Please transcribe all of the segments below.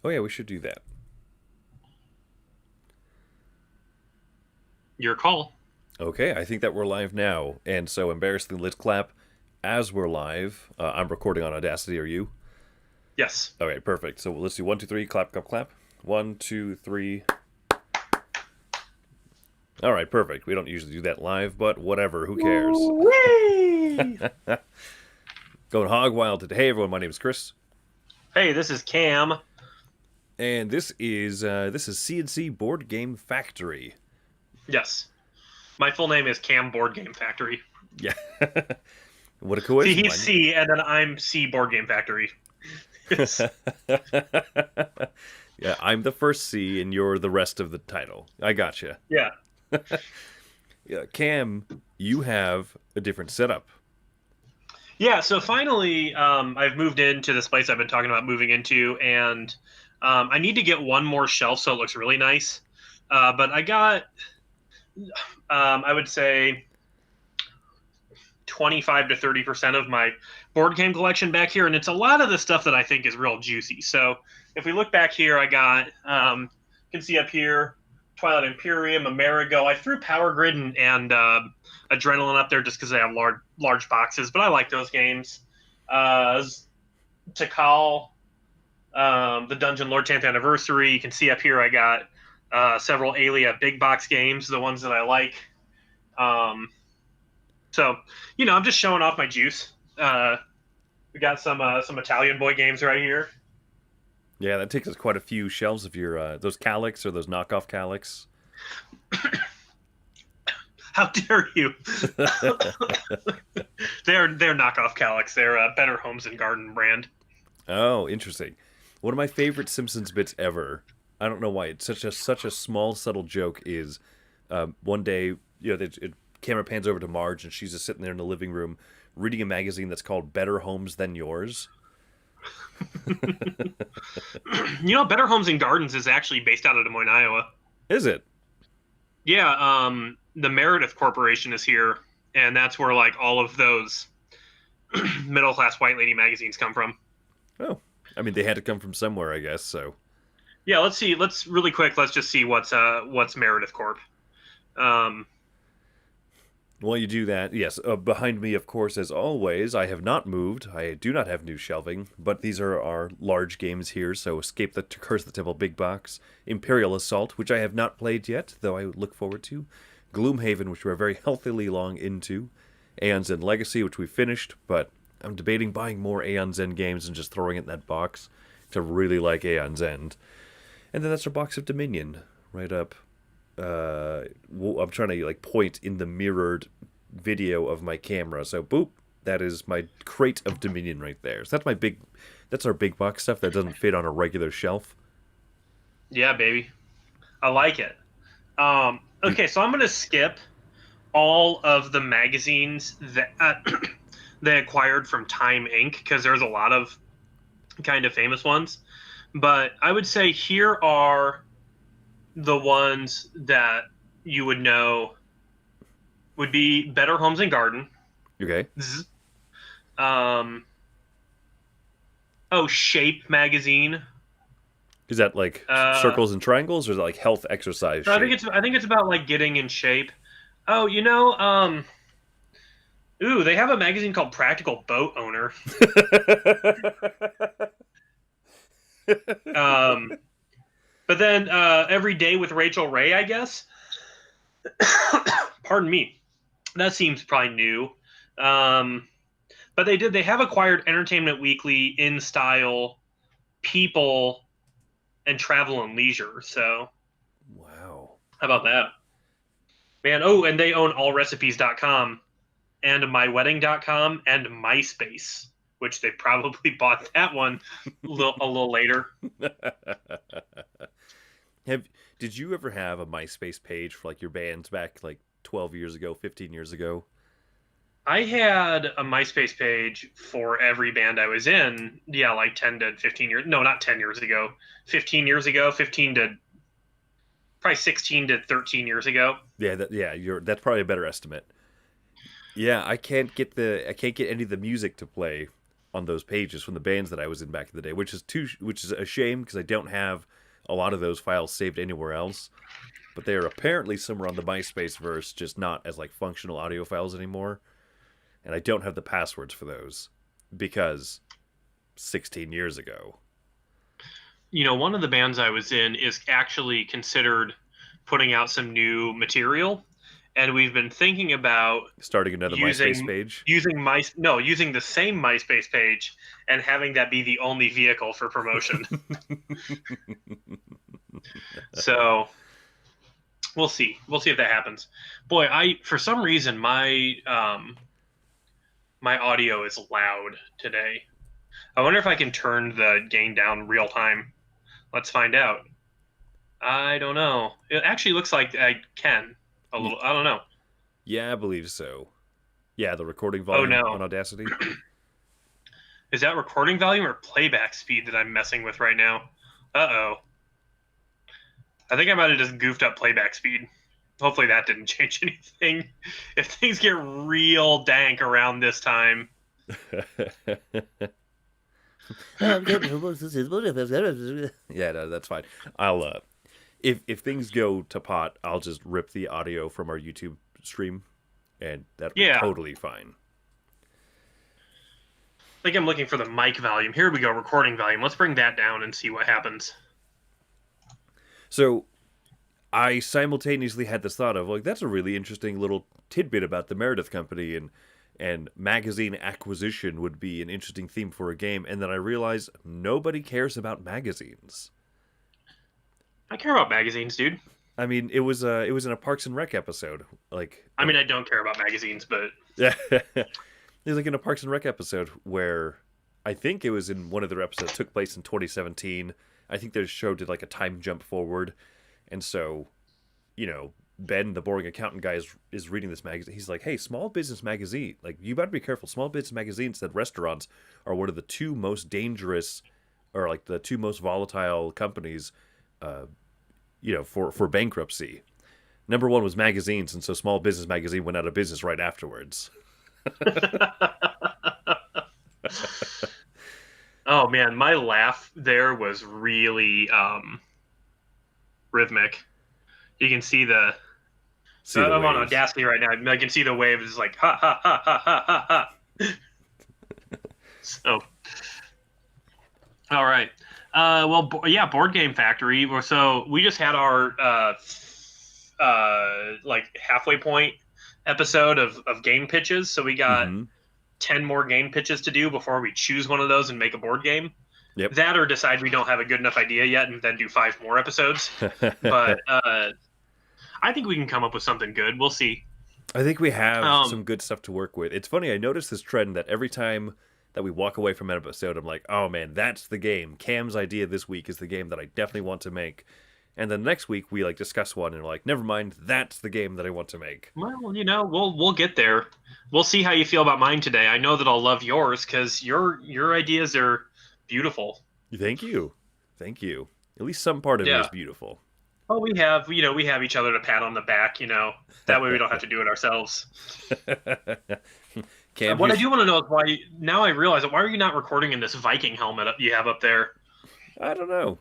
Oh yeah, we should do that. Your call. Okay, I think that we're live now, and so embarrassingly, let's clap as we're live. I'm recording on Audacity. Are you? Yes. Okay, perfect. So let's do one, two, three, clap, clap, clap. One, two, three. All right, perfect. We don't usually do that live, but whatever. Who cares? Whee! Going hog wild today. Hey everyone, my name is Chris, Hey, this is Cam. and this is CNC Board Game Factory. Yes. My full name is Cam Board Game Factory. Yeah, what a See, coincidence. he's C, and then I'm C Board Game Factory. Yes. Yeah, I'm the first C, and you're the rest of the title. I gotcha. Yeah. Yeah, Cam, you have a different setup. Yeah, so finally, I've moved into this place I've been talking about moving into, and I need to get one more shelf so it looks really nice. But I got, I would say, 25 to 30% of my board game collection back here, and it's a lot of the stuff that I think is real juicy. So if we look back here, I got, you can see up here, Twilight Imperium, Amerigo. I threw Power Grid and Adrenaline up there just because they have large boxes, but I like those games. Tikal, the Dungeon Lord 10th Anniversary. You can see up here I got several Alia big box games, the ones that I like. Um, so, I'm just showing off my juice. We got some Italian boy games right here. Yeah, that takes us quite a few shelves of your those Calyx or those knockoff Calyx. How dare you? they're knockoff Calyx. They're a Better Homes and Garden brand. Oh, interesting. One of my favorite Simpsons bits ever. I don't know why it's such a small subtle joke. Is one day camera pans over to Marge and she's just sitting there in the living room reading a magazine that's called Better Homes Than Yours. Better Homes and Gardens is actually based out of Des Moines, Iowa. Is it? Yeah, the Meredith Corporation is here, and that's where like all of those middle class white lady magazines come from. Oh, I mean they had to come from somewhere, I guess. So Yeah, let's see. Let's really quick. Let's just see what's Meredith Corp. Um, while you do that, yes, behind me, of course, as always, I have not moved. I do not have new shelving, but these are our large games here. So, Escape the Curse of the Temple Big Box, Imperial Assault, which I have not played yet, though I look forward to, Gloomhaven, which we're very healthily long into, Aeon's End Legacy, which we finished, but I'm debating buying more Aeon's End games and just throwing it in that box to really like Aeon's End. And then that's our box of Dominion, right up I'm trying to like point in the mirrored video of my camera. So boop, that is my crate of Dominion right there. So that's our big box stuff that doesn't fit on a regular shelf. yeah, baby, I like it. Okay, so I'm gonna skip all of the magazines that they acquired from Time Inc. because there's a lot of kind of famous ones. But I would say here are the ones that you would know would be Better Homes and Garden. Okay, Um, Shape magazine. is that like Uh, circles and triangles, or is it like health exercise so shape? I think it's about like getting in shape. Oh, they have a magazine called Practical Boat Owner. Um, but then Every Day with Rachel Ray, I guess. Pardon me. That seems probably new. Um, but they have acquired Entertainment Weekly, In Style, People, and Travel and Leisure. So Wow. how about that? Man, oh, and they own allrecipes.com and mywedding.com and MySpace, which they probably bought that one a little later. have did you ever have a MySpace page for like your bands back like 12 years ago, 15 years ago? I had a MySpace page for every band I was in. Yeah, like 10 to 15 years. No, not 10 years ago. 15 years ago. 15 to probably 16 to 13 years ago. Yeah, you're that's probably a better estimate. Yeah, I can't get any of the music to play on those pages from the bands that I was in back in the day, which is a shame because I don't have a lot of those files saved anywhere else. But they are apparently somewhere on the MySpace verse, just not as like functional audio files anymore. And I don't have the passwords for those because 16 years ago. One of the bands I was in is actually considered putting out some new material, and we've been thinking about Starting another MySpace page. using the same MySpace page and having that be the only vehicle for promotion. So we'll see. We'll see if that happens. Boy, for some reason my my audio is loud today. I wonder if I can turn the gain down real time. Let's find out. I don't know. It actually looks like I can a little. I don't know. Yeah, I believe so. Yeah, the recording volume on Audacity. Is that recording volume or playback speed that I'm messing with right now? Uh-oh. I think I might have just goofed up playback speed. Hopefully that didn't change anything. If things get real dank around this time. Yeah, no, that's fine. I'll if things go to pot, I'll just rip the audio from our YouTube stream, and that'll be totally fine. I think I'm looking for the mic volume. Here we go, recording volume. Let's bring that down and see what happens. So, I simultaneously had this thought of, like, that's a really interesting little tidbit about the Meredith Company, and magazine acquisition would be an interesting theme for a game, and then I realized nobody cares about magazines. I care about magazines, dude. I mean, it was in a Parks and Rec episode. I mean, I don't care about magazines, but yeah, it was like in a Parks and Rec episode where I think it was in one of their episodes took place in 2017. I think their show did like a time jump forward, and so, Ben, the boring accountant guy, is reading this magazine. He's like, "Hey, Small Business Magazine, like you better be careful. Small Business Magazine said restaurants are one of the two most dangerous, or like the two most volatile companies." For bankruptcy. Number one was magazines, and so Small Business Magazine went out of business right afterwards. Oh man, my laugh there was really rhythmic. You can see the. I'm on Audacity right now. I can see the waves. It's like ha ha ha ha ha ha. So, all right. Board Game Factory. So we just had our halfway point episode of game pitches. So we got 10 more game pitches to do before we choose one of those and make a board game. Yep. That or decide we don't have a good enough idea yet and then do 5 more episodes. But I think we can come up with something good. We'll see. I think we have some good stuff to work with. It's funny, I noticed this trend that every time that we walk away from an episode, I'm like, oh man, that's the game. Cam's idea this week is the game that I definitely want to make. And then next week we like discuss one and we're like, never mind, that's the game that I want to make. Well, we'll get there. We'll see how you feel about mine today. I know that I'll love yours because your ideas are beautiful. Thank you. At least some part of it is beautiful. Oh, we have each other to pat on the back, That way we don't have to do it ourselves. What I do want to know is why. Now I realize it. Why are you not recording in this Viking helmet you have up there? I don't know.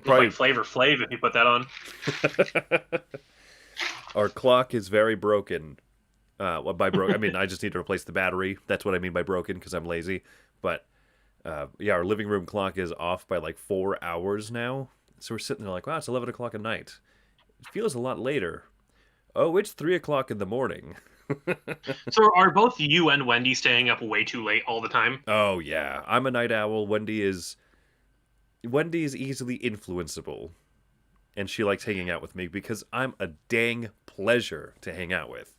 Probably like Flavor Flav if you put that on. Our clock is very broken. By broken, I mean I just need to replace the battery. That's what I mean by broken because I'm lazy. But our living room clock is off by like 4 hours now. So we're sitting there like, wow, it's 11 o'clock at night. It feels a lot later. Oh, it's 3 o'clock in the morning. So are both you and Wendy staying up way too late all the time? Oh yeah, I'm a night owl. Wendy is easily influenceable, and she likes hanging out with me because I'm a dang pleasure to hang out with.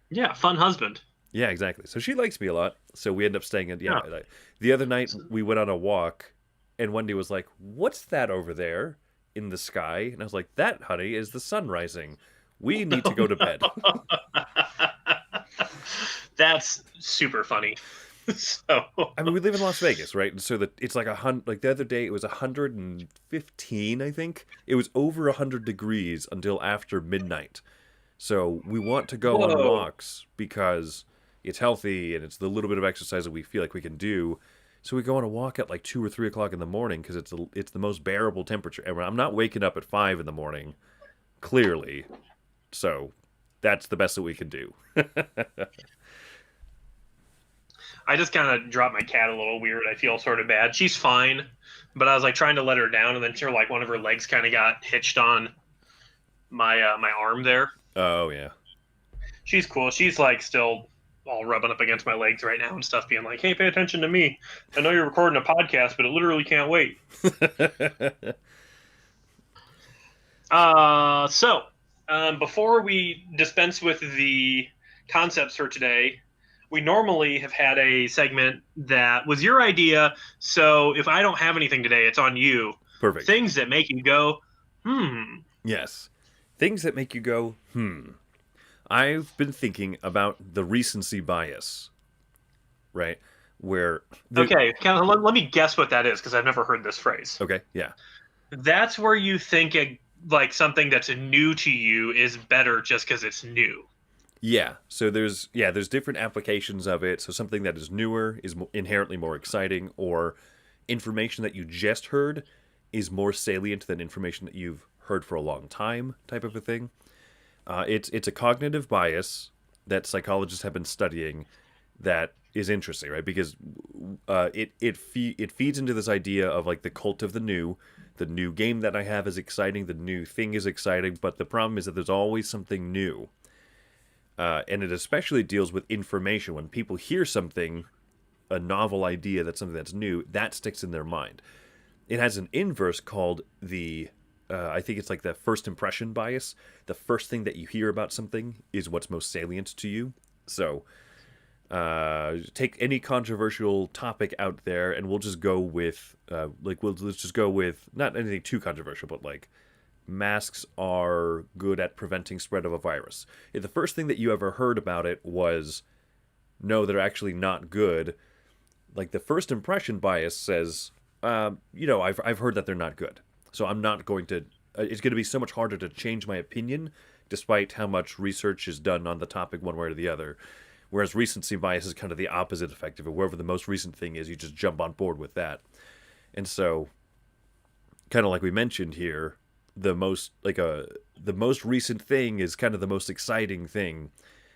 Yeah, fun husband. Yeah, exactly. So she likes me a lot. So we end up staying in. Like, the other night we went on a walk, and Wendy was like, "What's that over there in the sky?" And I was like, "That, honey, is the sun rising. We need to go to bed." That's super funny. So I mean, we live in Las Vegas, right? And so it's like like the other day it was 115, I think. It was over 100 degrees until after midnight. So we want to go on walks because it's healthy and it's the little bit of exercise that we feel like we can do. So we go on a walk at like 2 or 3 o'clock in the morning because it's the most bearable temperature. And I'm not waking up at 5 in the morning, clearly. So that's the best that we can do. I just kind of dropped my cat a little weird. I feel sort of bad. She's fine, but I was like trying to let her down, and then like one of her legs kind of got hitched on my arm there. Oh yeah. She's cool. She's like still all rubbing up against my legs right now and stuff, being like, "Hey, pay attention to me. I know you're recording a podcast, but it literally can't wait." Before we dispense with the concepts for today, we normally have had a segment that was your idea. So if I don't have anything today, it's on you. Perfect. Things that make you go, Yes. Things that make you go, I've been thinking about the recency bias, right? Where Okay, let me guess what that is, because I've never heard this phrase. Okay, yeah. That's where you think like something that's new to you is better just because it's new. Yeah, so there's different applications of it. So something that is newer is inherently more exciting, or information that you just heard is more salient than information that you've heard for a long time, type of a thing. It's a cognitive bias that psychologists have been studying that is interesting, right? Because it feeds into this idea of like the cult of the new. The new game that I have is exciting. The new thing is exciting, but the problem is that there's always something new. And it especially deals with information. When people hear something, a novel idea, that's something that's new, that sticks in their mind. It has an inverse called I think it's like the first impression bias. The first thing that you hear about something is what's most salient to you. So take any controversial topic out there, and we'll just go with let's just go with not anything too controversial, but like masks are good at preventing spread of a virus. If the first thing that you ever heard about it was, no, they're actually not good, like the first impression bias says, I've heard that they're not good. So I'm not going to, it's going to be so much harder to change my opinion despite how much research is done on the topic one way or the other. Whereas recency bias is kind of the opposite effect of it. Wherever the most recent thing is, you just jump on board with that. And so, kind of like we mentioned here, the most recent thing is kind of the most exciting thing.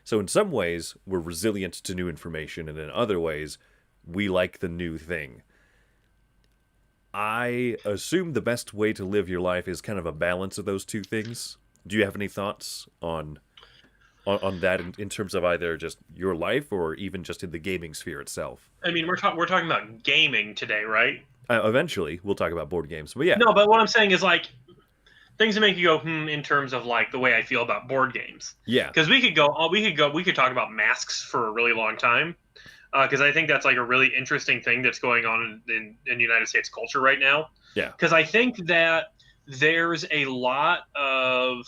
So in some ways, we're resilient to new information, and in other ways, we like the new thing. I assume the best way to live your life is kind of a balance of those two things. Do you have any thoughts on that in terms of either just your life or even just in the gaming sphere itself? I mean, we're talking about gaming today, right? Eventually, we'll talk about board games, but yeah. No, but what I'm saying is like things that make you go in terms of like the way I feel about board games. Yeah. Because we could talk about masks for a really long time. Because I think that's like a really interesting thing that's going on in United States culture right now. Yeah. Because I think that there's a lot of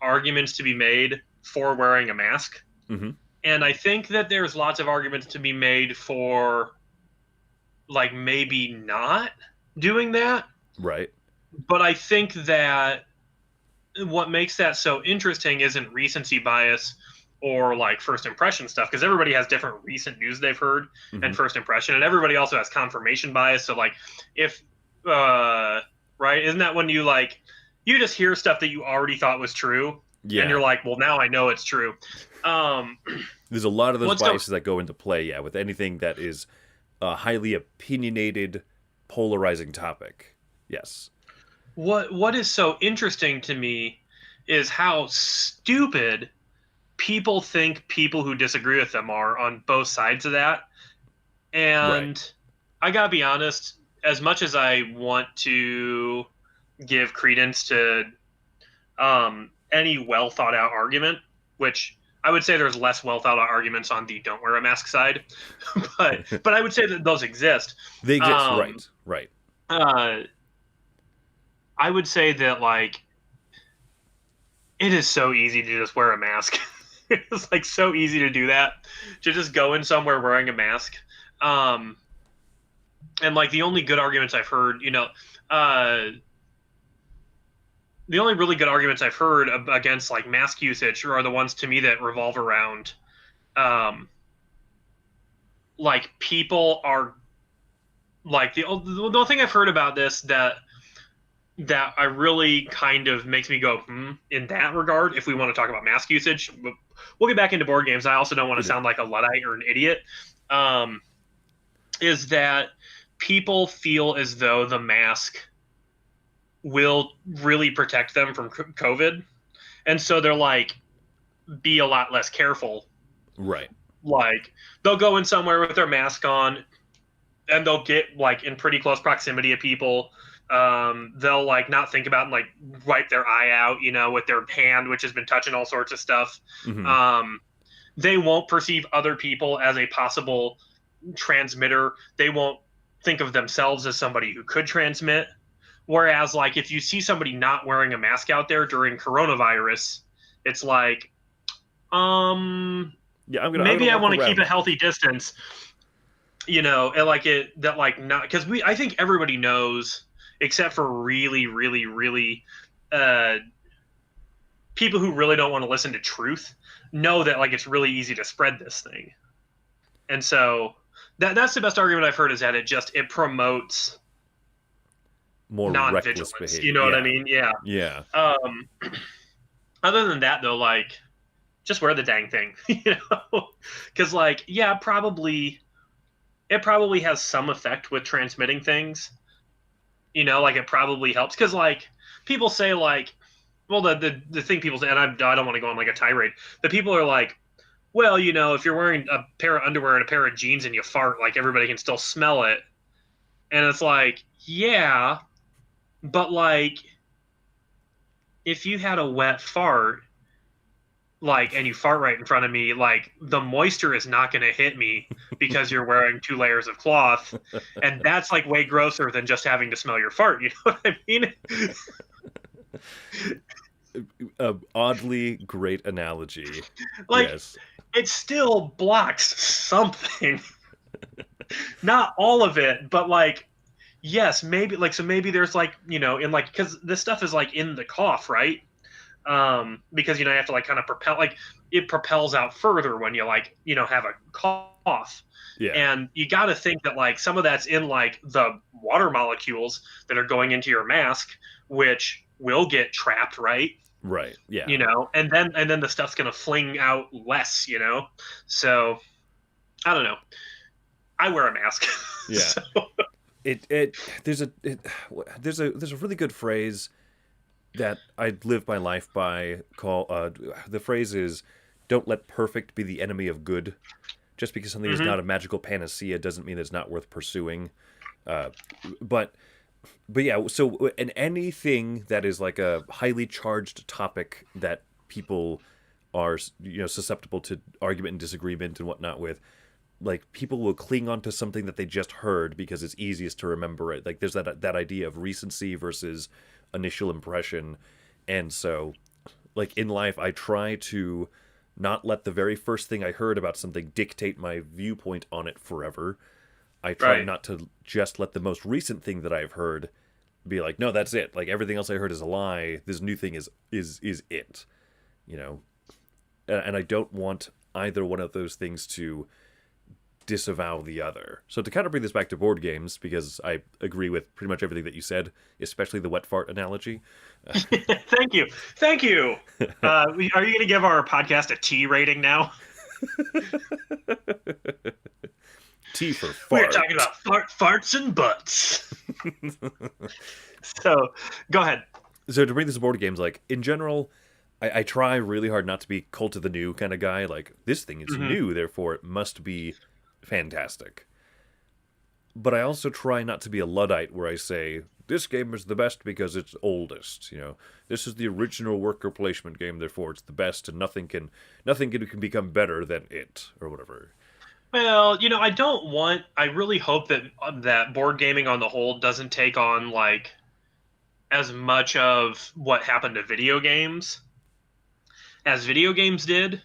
arguments to be made for wearing a mask. Mm-hmm. And I think that there's lots of arguments to be made for like maybe not doing that. Right. But I think that what makes that so interesting isn't recency bias or like first impression stuff, because everybody has different recent news they've heard and first impression, and everybody also has confirmation bias. So like if right, isn't that when you just hear stuff that you already thought was true, and you're like, well, now I know it's true. There's a lot of those biases that go into play, with anything that is a highly opinionated, polarizing topic. Yes. What is so interesting to me is how stupid people think people who disagree with them are on both sides of that. And I gotta be honest, as much as I want to give credence to any well thought out argument, which I would say there's less well thought out arguments on the don't wear a mask side, but I would say that those exist. They exist, right. I would say that like it is so easy to just wear a mask. It's like so easy to do that, to just go in somewhere wearing a mask. And like the only good arguments I've heard, the only really good arguments I've heard against like mask usage are the ones to me that revolve around like people are like the thing I've heard about this that I really kind of makes me go in that regard. If we want to talk about mask usage, we'll get back into board games. I also don't want to sound like a luddite or an idiot. Um, is that people feel as though the mask will really protect them from COVID, and so they're like, be a lot less careful. Right. Like they'll go in somewhere with their mask on, and they'll get like in pretty close proximity of people. They'll like not think about and like wipe their eye out, with their hand, which has been touching all sorts of stuff. Mm-hmm. They won't perceive other people as a possible transmitter. They won't think of themselves as somebody who could transmit. Whereas, like, if you see somebody not wearing a mask out there during coronavirus, it's like, Yeah, I'm gonna maybe I walk want to keep around. a healthy distance, and like it that like not because I think everybody knows except for really, really, really uh, people who really don't want to listen to truth know that like it's really easy to spread this thing, and so that's the best argument I've heard is that it promotes More reckless non-vigilance. You behavior. know what I Yeah. mean? Yeah. Yeah. Um, other than that, though, like just wear the dang thing, because like yeah, probably it probably has some effect with transmitting things. Like it probably helps because like people say like, well, the thing people say, and I don't want to go on like a tirade. The people are like, well, if you're wearing a pair of underwear and a pair of jeans and you fart, like everybody can still smell it, and it's like, yeah, but like if you had a wet fart, like, and you fart right in front of me, like the moisture is not going to hit me because you're wearing 2 layers of cloth, and that's like way grosser than just having to smell your fart. You know what I mean? A oddly great analogy. Like Yes. it still blocks something, not all of it, but like yes, maybe like so maybe there's like in like because this stuff is like in the cough, right? Because you have to like kind of propel, like it propels out further when you like have a cough, Yeah. and you got to think that like some of that's in like the water molecules that are going into your mask, which will get trapped, right? Right. Yeah. And then the stuff's gonna fling out less, so I don't know. I wear a mask. Yeah. So, It there's a really good phrase that I live my life by. Call the phrase is, "Don't let perfect be the enemy of good." Just because something is mhm. not a magical panacea doesn't mean it's not worth pursuing. Uh, but yeah, so in anything that is like a highly charged topic that people are susceptible to argument and disagreement and whatnot with, like people will cling on to something that they just heard because it's easiest to remember it. Like there's that idea of recency versus initial impression, and so like in life I try to not let the very first thing I heard about something dictate my viewpoint on it forever. I try Right. not to just let the most recent thing that I've heard be like, no, that's it. Like everything else I heard is a lie. This new thing is it. You know, and I don't want either one of those things to disavow the other. So to kind of bring this back to board games, because I agree with pretty much everything that you said, especially the wet fart analogy. Thank you. Thank you. Are you going to give our podcast a T rating now? T for We're fart. talking about farts and butts. So, go ahead. So to bring this to board games, like in general, I try really hard not to be cult of the new kind of guy. Like this thing is Hmm. new, therefore it must be fantastic. But I also try not to be a luddite where I say this game is the best because it's oldest. This is the original worker placement game, therefore it's the best, and nothing can become better than it or whatever. Well, I really hope that board gaming on the whole doesn't take on like as much of what happened to video games as video games did.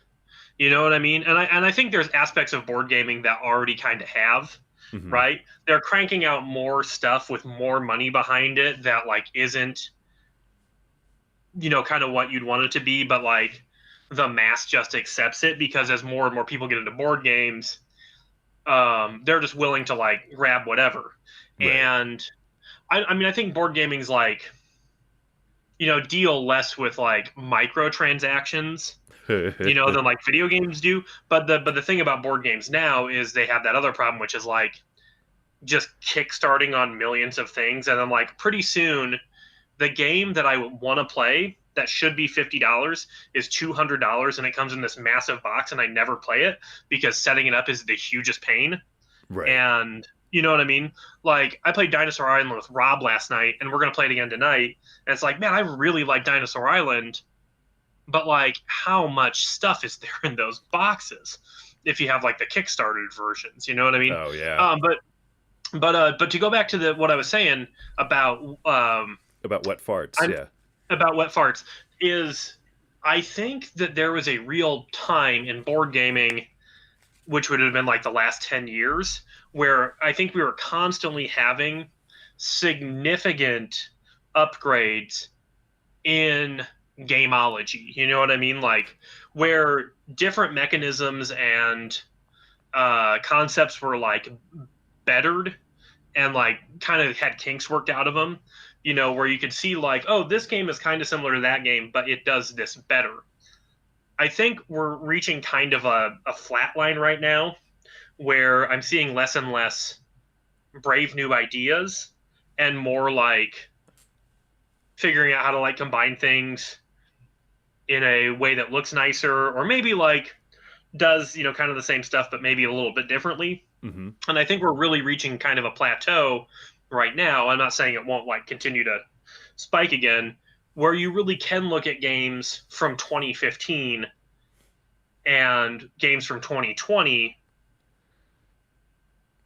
You know what I mean? And I think there's aspects of board gaming that already kind of have, Hmm. right? They're cranking out more stuff with more money behind it that like isn't, kind of what you'd want it to be, but like the mass just accepts it because as more and more people get into board games, they're just willing to like grab whatever. Right. And I mean, I think board gaming's like, deal less with like microtransactions, than like video games do. But the thing about board games now is they have that other problem, which is like just kickstarting on millions of things, and then like pretty soon, the game that I want to play that should be $50 is $200, and it comes in this massive box, and I never play it because setting it up is the hugest pain. Right. And you know what I mean? Like I played Dinosaur Island with Rob last night, and we're gonna play it again tonight. And it's like, man, I really like Dinosaur Island, but like, how much stuff is there in those boxes? If you have like the Kickstarted versions, you know what I mean? Oh yeah. But to go back to the what I was saying about About wet farts. I'm Yeah. about wet farts is I think that there was a real time in board gaming, which would have been like the last 10 years, where I think we were constantly having significant upgrades in gameology. You know what I mean? Like where different mechanisms and concepts were like bettered and like kind of had kinks worked out of them. Where you could see like, oh, this game is kind of similar to that game, but it does this better. I think we're reaching kind of a flat line right now where I'm seeing less and less brave new ideas and more like figuring out how to like combine things in a way that looks nicer or maybe like does kind of the same stuff but maybe a little bit differently. Mm-hmm. And I think we're really reaching kind of a plateau right now. I'm not saying it won't like continue to spike again, where you really can look at games from 2015 and games from 2020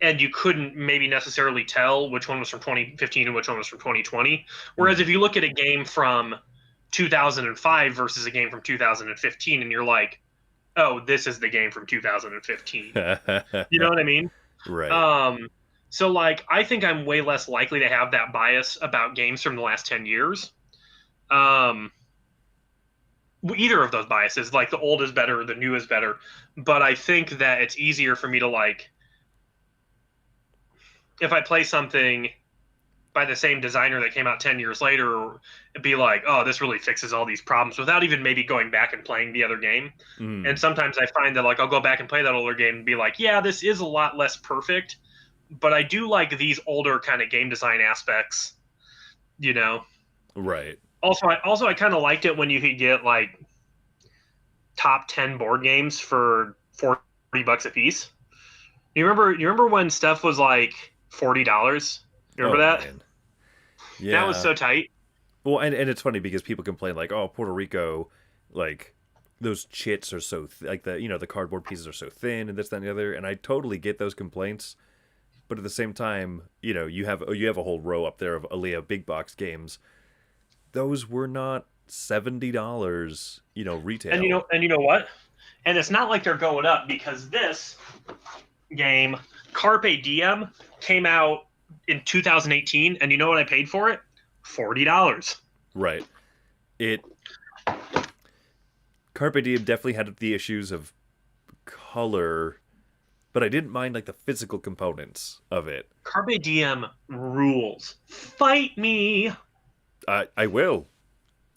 and you couldn't maybe necessarily tell which one was from 2015 and which one was from 2020. Whereas if you look at a game from 2005 versus a game from 2015 and you're like, oh, this is the game from 2015. You know what I mean? Right. So like I think I'm way less likely to have that bias about games from the last 10 years. Either of those biases, like the old is better, the new is better, but I think that it's easier for me to like if I play something by the same designer that came out 10 years later, be like, oh, this really fixes all these problems without even maybe going back and playing the other game. And sometimes I find that like I'll go back and play that older game and be like, yeah, this is a lot less perfect, but I do like these older kind of game design aspects, Right. Also I kind of liked it when you could get like top 10 board games for $40 a piece. You remember when stuff was like $40? You remember that? Man. That was Yeah. so tight. Well, and it's funny because people complain like, oh, Puerto Rico, like those chits are so like the cardboard pieces are so thin and this that and the other, and I totally get those complaints. But at the same time, you have a whole row up there of Aaliyah big box games. Those were not $70, retail. And you know what? And it's not like they're going up because this game, Carpe Diem, came out in 2018, and you know what I paid for it? $40. Right. It Carpe Diem definitely had the issues of color, but I didn't mind like the physical components of it. Carpe Diem rules. Fight me. I will.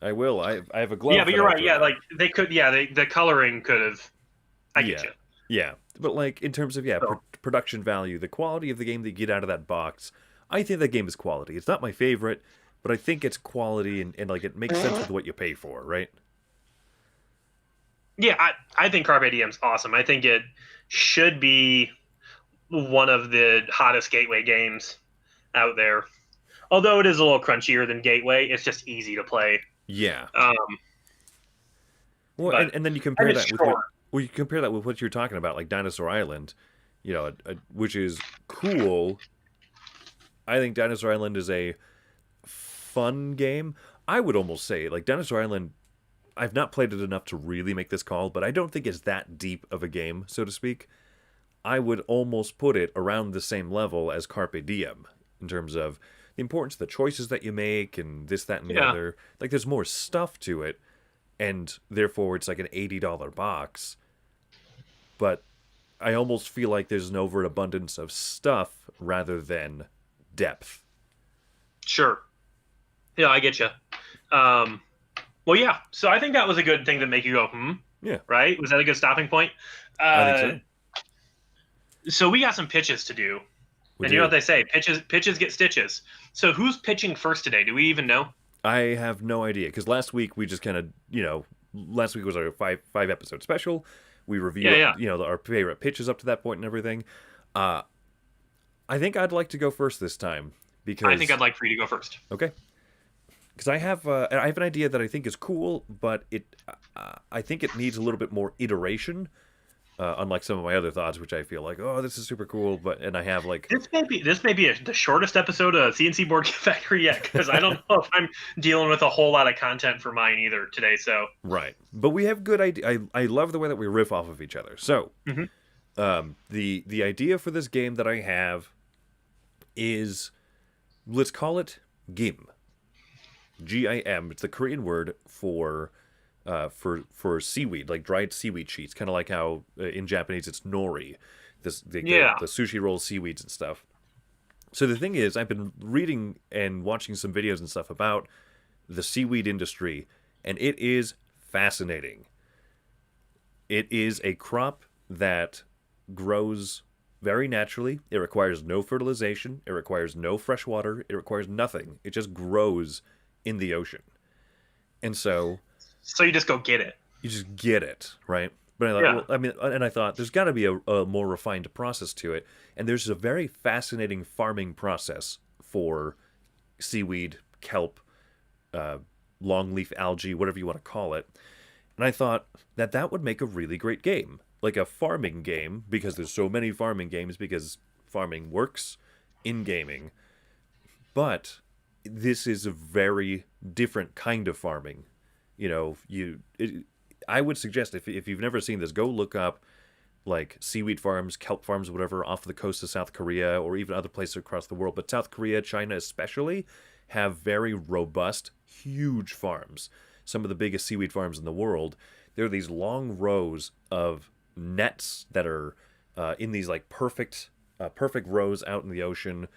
I will. I have a glove. Yeah, but that you're I'll right. Yeah, throw. like they could. Yeah, the coloring could have. I get Yeah. you. Yeah. But like in terms of So, production value, the quality of the game that you get out of that box, I think that game is quality. It's not my favorite, but I think it's quality and like it makes sense with what you pay for, right? yeah, I think Carpe Diem's awesome. I think it should be one of the hottest gateway games out there. Although it is a little crunchier than Gateway, it's just easy to play. Yeah. Um, Well, but and then you and compare it's that with short. you compare that with what you're talking about, like Dinosaur Island, which is cool. I think Dinosaur Island is a fun game. I would almost say like Dinosaur Island. I've not played it enough to really make this call, but I don't think it's that deep of a game, so to speak. I would almost put it around the same level as Carpe Diem in terms of the importance of the choices that you make and this, that, and the Yeah. other. Like, there's more stuff to it, and therefore it's like an $80 box. But I almost feel like there's an overabundance of stuff rather than depth. Sure. Yeah, I get you. Um, well, yeah. So I think that was a good thing to make you go, Yeah, right? Was that a good stopping point? I think Uh, so. so we got some pitches to do, We and you know what do. they say: pitches get stitches. So who's pitching first today? Do we even know? I have no idea because last week we just kind of, last week was our five episode special. We Yeah, review, yeah. our favorite pitches up to that point and everything. Uh, I think I'd like to go first this time I think because I'd like for you to go first. okay, because I have an idea that I think is cool, but I think it needs a little bit more iteration. Unlike some of my other thoughts, which I feel like, oh, this is super cool, and I have like, This may be the shortest episode of CNC Board Game Factory yet because I don't know if I'm dealing with a whole lot of content for mine either today. So right, but we have good idea. I love the way that we riff off of each other. So, Mhm. the idea for this game that I have is, let's call it Gim. GIM. It's the Korean word for seaweed, like dried seaweed sheets, kind of like how in Japanese it's nori, Yeah. the sushi roll seaweeds and stuff. So the thing is, I've been reading and watching some videos and stuff about the seaweed industry, and it is fascinating. It is a crop that grows very naturally. It requires no fertilization. It requires no fresh water. It requires nothing. It just grows in the ocean. And so So you just go get it. you just get it, right? But I thought, Yeah. well, I mean, and I thought there's got to be a more refined process to it. And there's a very fascinating farming process for seaweed, kelp, uh, longleaf algae, whatever you want to call it. And I thought that that would make a really great game, like a farming game, because there's so many farming games, because farming works in gaming. But this is a very different kind of farming. I would suggest if you've never seen this, go look up like seaweed farms, kelp farms, whatever, off the coast of South Korea or even other places across the world. But South Korea, China especially, have very robust, huge farms. Some of the biggest seaweed farms in the world. There are these long rows of nets that are in these like perfect rows out in the ocean.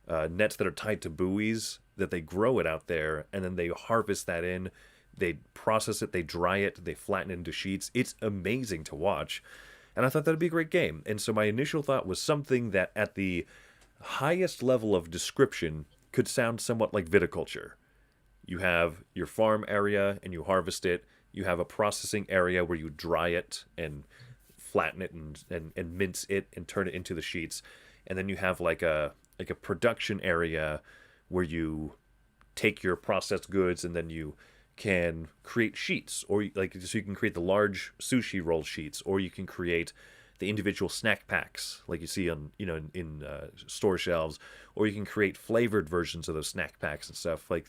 Nets that are tied to buoys that they grow it out there, and then they harvest that in. They process it, they dry it, they flatten it into sheets. It's amazing to watch. And I thought that'd be a great game. And so my initial thought was something that at the highest level of description could sound somewhat like viticulture. You have your farm area and you harvest it. You have a processing area where you dry it and flatten it and mince it and turn it into the sheets. And then you have like a production area where you take your processed goods and then you can create sheets, or like so you can create the large sushi roll sheets, or you can create the individual snack packs like you see on in store shelves, or you can create flavored versions of those snack packs and stuff like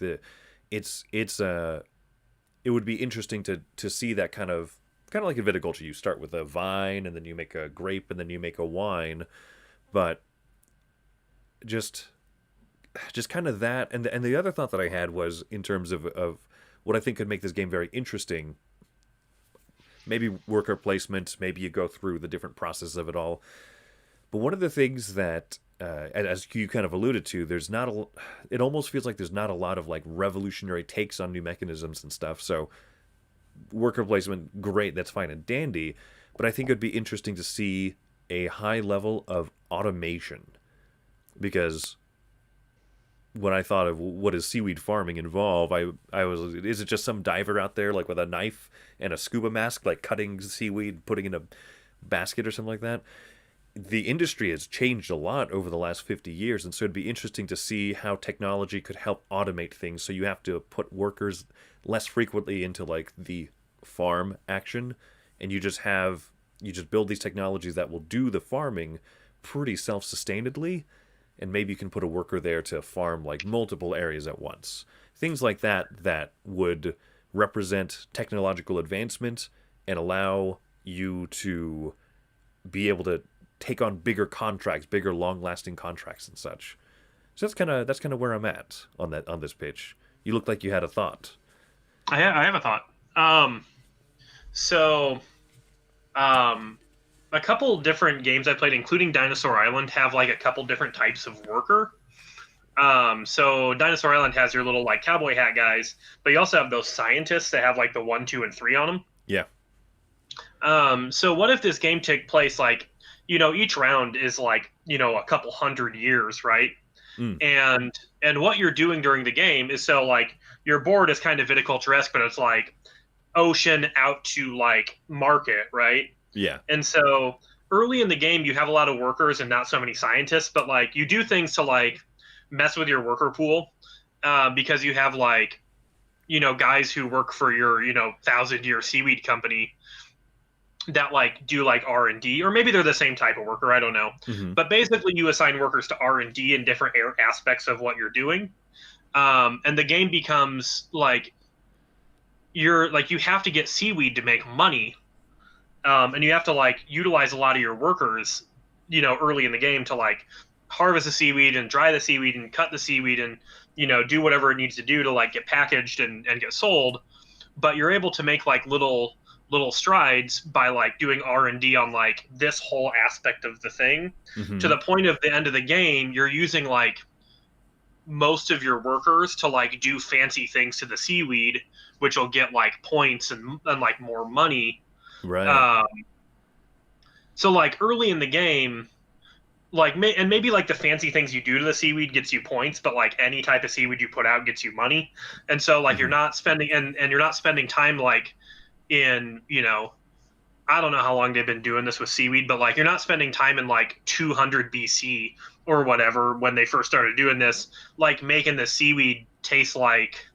it's it would be interesting to see that kind of like a viticulture. You start with a vine and then you make a grape and then you make a wine, but just kind of that. And the other thought that I had was in terms of what I think could make this game very interesting. Maybe worker placement, maybe you go through the different processes of it all. But one of the things that, as you kind of alluded to, it almost feels like there's not a lot of like revolutionary takes on new mechanisms and stuff. So worker placement, great, that's fine and dandy. But I think it'd be interesting to see a high level of automation, because when I thought of what does seaweed farming involve, I was, is it just some diver out there like with a knife and a scuba mask, like cutting seaweed, putting in a basket or something like that? The industry has changed a lot over the last 50 years, and so it'd be interesting to see how technology could help automate things. So you have to put workers less frequently into like the farm action, and you just build these technologies that will do the farming pretty self-sustainedly, and maybe you can put a worker there to farm like multiple areas at once. Things like that would represent technological advancement and allow you to be able to take on bigger contracts, bigger long-lasting contracts and such. So that's kind of where I'm at on this pitch. You look like you had a thought. I have a thought. So, um, a couple different games I played, including Dinosaur Island, have like a couple different types of worker. So Dinosaur Island has your little like cowboy hat guys, but you also have those scientists that have like the 1, 2, and 3 on them. Yeah. So what if this game took place like, each round is like, a couple hundred years, right? Mm. And what you're doing during the game is so like your board is kind of viticulturesque, but it's like ocean out to like market, right? Yeah. And so early in the game, you have a lot of workers and not so many scientists, but like you do things to like mess with your worker pool because you have like, guys who work for your, 1,000-year seaweed company that like do like R&D, or maybe they're the same type of worker. I don't know. Mm-hmm. But basically you assign workers to R&D in different aspects of what you're doing. And the game becomes like, you have to get seaweed to make money. And you have to like utilize a lot of your workers, early in the game to like harvest the seaweed and dry the seaweed and cut the seaweed and do whatever it needs to do to like get packaged and get sold. But you're able to make like little strides by like doing R&D on like this whole aspect of the thing, Mm-hmm. to the point of the end of the game you're using like most of your workers to like do fancy things to the seaweed, which will get like points and like more money. Right. um, so like early in the game, like and maybe like the fancy things you do to the seaweed gets you points, but like any type of seaweed you put out gets you money. And so like you're Mhm. not spending and you're not spending time like in, I don't know how long they've been doing this with seaweed, but like you're not spending time in like 200 BC or whatever when they first started doing this, like making the seaweed taste like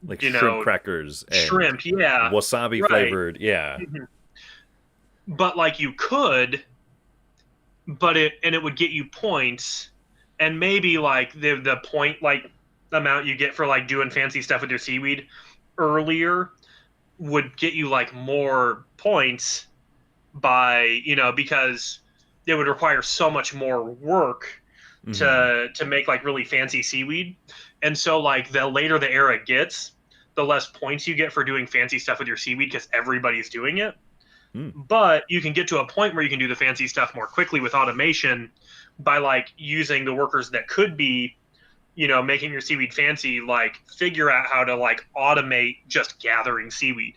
Like you shrimp know crackers and shrimp. Yeah, wasabi right. flavored. Yeah. Mhm. But like you could, but it would get you points, and maybe like the point like amount you get for like doing fancy stuff with your seaweed earlier would get you like more points by because it would require so much more work Mhm. to make like really fancy seaweed. And so like the later the era gets, the less points you get for doing fancy stuff with your seaweed because everybody's doing it. Mm. But you can get to a point where you can do the fancy stuff more quickly with automation by like using the workers that could be making your seaweed fancy, like figure out how to like automate just gathering seaweed.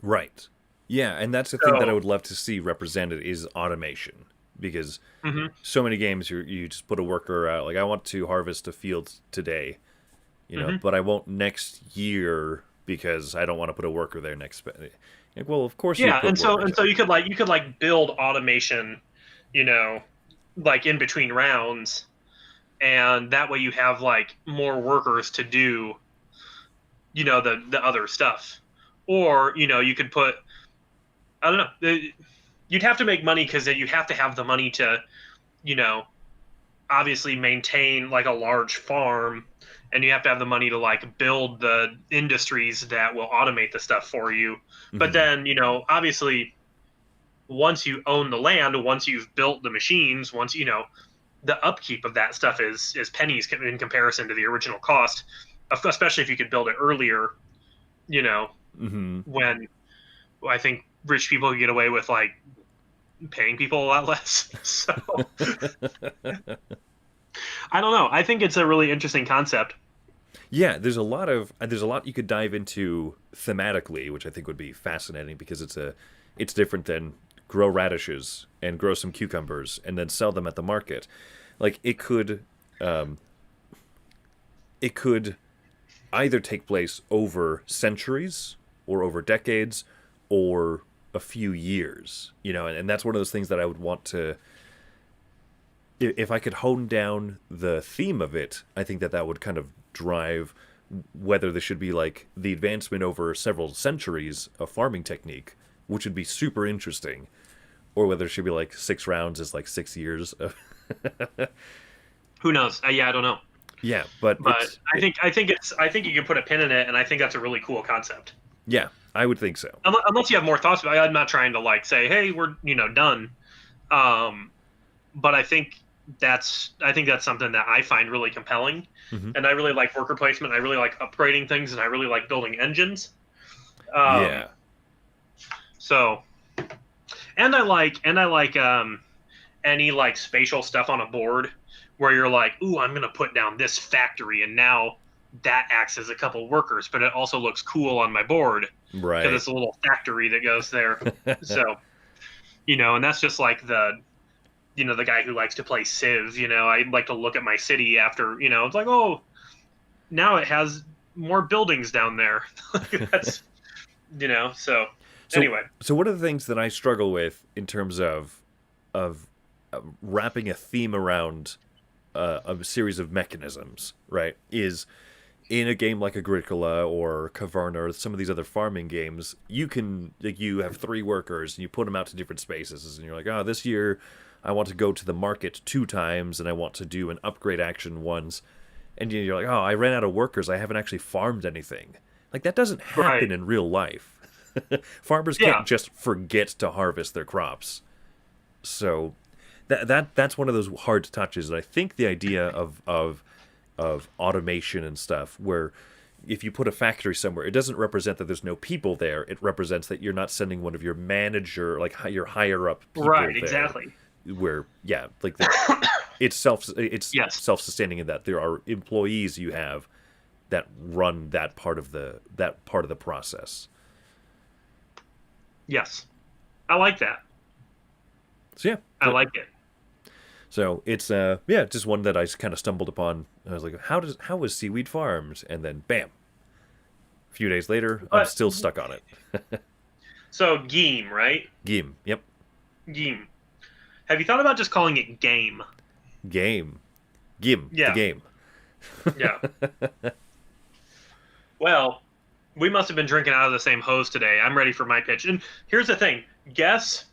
Right. Yeah, and that's the thing that I So would love to see represented is automation, because mhm, so many games you just put a worker out, like I want to harvest a field today, mhm. but I won't next year because I don't want to put a worker there next. Like, well, of course you Yeah, put workers and so there. you could like build automation, you know, like in between rounds, and that way you have like more workers to do, the other stuff. Or, you could put, I don't know, you'd have to make money because you have to have the money to, you know, obviously maintain like a large farm, and you have to have the money to like build the industries that will automate the stuff for you. But Hmm. then, obviously once you own the land, once you've built the machines, once the upkeep of that stuff is pennies in comparison to the original cost, especially if you could build it earlier. You know, Hmm. when I think rich people can get away with like paying people a lot less. So I don't know. I think it's a really interesting concept. Yeah, there's a lot you could dive into thematically, which I think would be fascinating because it's different than grow radishes and grow some cucumbers and then sell them at the market. Like um, it could either take place over centuries or over decades or a few years, and that's one of those things that I would want to, if I could hone down the theme of it, I think that would kind of drive whether there should be like the advancement over several centuries of farming technique, which would be super interesting, or whether it should be like 6 rounds is like 6 years. Who knows? Yeah, I don't know. Yeah, but But I think you can put a pin in it, and I think that's a really cool concept. yeah, I would think so. Unless you have more thoughts about it, I'm not trying to like say, hey, we're done. Um, but I think that's something that I find really compelling, Hmm. and I really like worker placement. I really like upgrading things, and I really like building engines. Um, Yeah. so And I like any like spatial stuff on a board where you're like, ooh, I'm gonna put down this factory, and now that acts as a couple workers, but it also looks cool on my board because Right. it's a little factory that goes there. So and that's just like the guy who likes to play Civ. I like to look at my city after it's like, oh, now it has more buildings down there. That's so So, anyway. so one of the things that I struggle with in terms of wrapping a theme around a series of mechanisms, right, is in a game like Agricola or Caverna or some of these other farming games, you have three workers and you put them out to different spaces, and you're like, oh, this year I want to go to the market 2 times and I want to do an upgrade action once, and you're like, oh, I ran out of workers, I haven't actually farmed anything. Like that doesn't Right. happen in real life. Farmers can't Yeah. just forget to harvest their crops. So that's one of those hard touches. And I think the idea of automation and stuff, where if you put a factory somewhere, it doesn't represent that there's no people there. It represents that you're not sending one of your manager, like your higher up people Right. there. Exactly. Where yeah, like it's Yes. self sustaining in that there are employees you have that run that part of the process. Yes. I like that. So yeah, I like it. so it's just one that I kind of stumbled upon. I was like, how was seaweed farmed? And then bam, a few days later, I'm But still stuck on it. so game, right? Game, yep, Game. Have you thought about just calling it game? game, the Yeah. game. Yeah. Well, we must have been drinking out of the same hose today. I'm ready for my pitch. And here's the thing. Guess.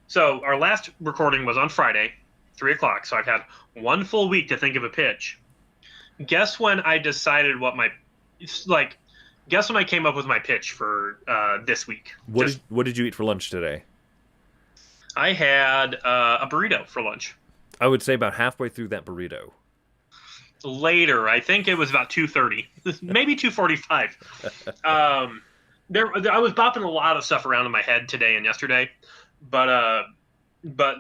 So our last recording was on Friday, 3 o'clock. So I've had one full week to think of a pitch. Guess when I decided what my like. Guess when I came up with my pitch for this week. What did you eat for lunch today? I had a burrito for lunch. I would say about halfway through that burrito. Later, I think it was about 2:30, maybe 2:45. I was bopping a lot of stuff around in my head today and yesterday, but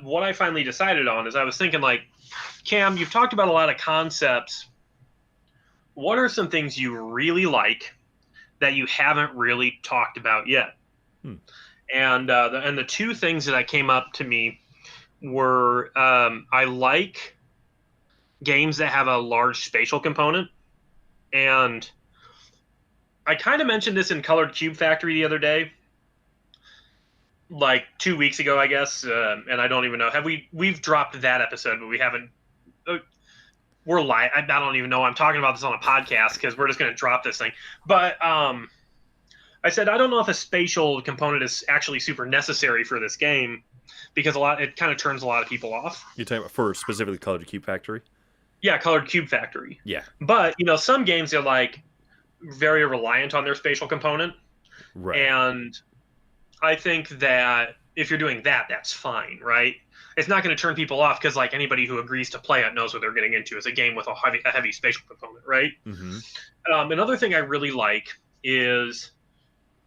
what I finally decided on is I was thinking like, Cam, you've talked about a lot of concepts. What are some things you really like that you haven't really talked about yet? Hmm. And the two things that I came up to me were I like games that have a large spatial component, and I kind of mentioned this in Colored Cube Factory the other day, like 2 weeks ago, I guess, and I don't even know. We've dropped that episode, but we haven't. We're live. I don't even know I'm talking about this on a podcast because we're just going to drop this thing. But I said I don't know if a spatial component is actually super necessary for this game because it kind of turns a lot of people off. You're talking about for specifically Colored Cube Factory? Yeah, Colored Cube Factory. Yeah, But some games are like very reliant on their spatial component, right. and I think that if you're doing that, that's fine, right? It's not going to turn people off because like anybody who agrees to play it knows what they're getting into. It's a game with a heavy spatial component, right? Mm-hmm. Another thing I really like is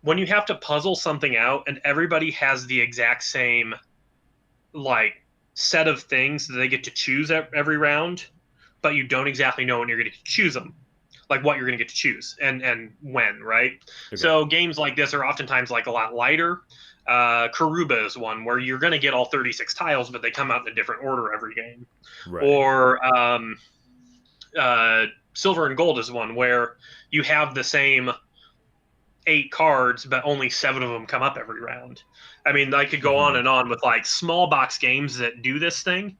when you have to puzzle something out and everybody has the exact same like set of things that they get to choose every round, but you don't exactly know when you're going to choose them, like what you're going to get to choose and when, right? Okay. So games like this are oftentimes like a lot lighter. Karuba is one where you're going to get all 36 tiles, but they come out in a different order every game. Right. Or Silver and Gold is one where you have the same 8 cards, but only 7 of them come up every round. I mean, I could go on and on with like small box games that do this thing.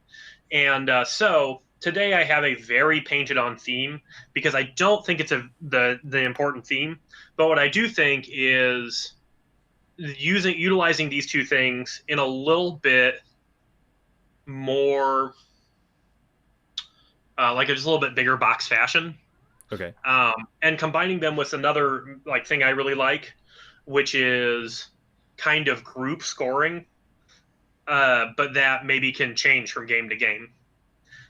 And so today I have a very painted on theme because I don't think it's the important theme. But what I do think is utilizing these two things in a little bit more like just a little bit bigger box fashion. Okay. And combining them with another like thing I really like, which is kind of group scoring, but that maybe can change from game to game.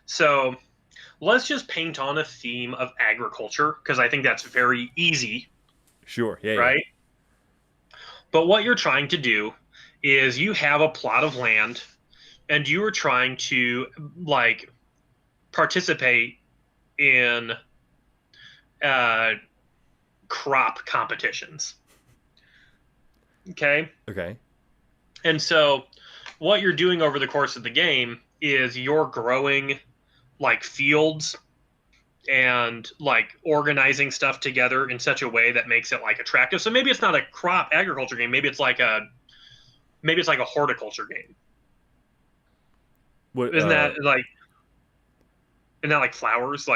So let's just paint on a theme of agriculture because I think that's very easy. Sure. Yeah. Right. But what you're trying to do is you have a plot of land and you are trying to like participate in uh, crop competitions. Okay. Okay. And so what you're doing over the course of the game is you're growing like fields and like organizing stuff together in such a way that makes it like attractive. So maybe it's not a crop agriculture game, maybe it's like a horticulture game. What? Isn't that like isn't that like flowers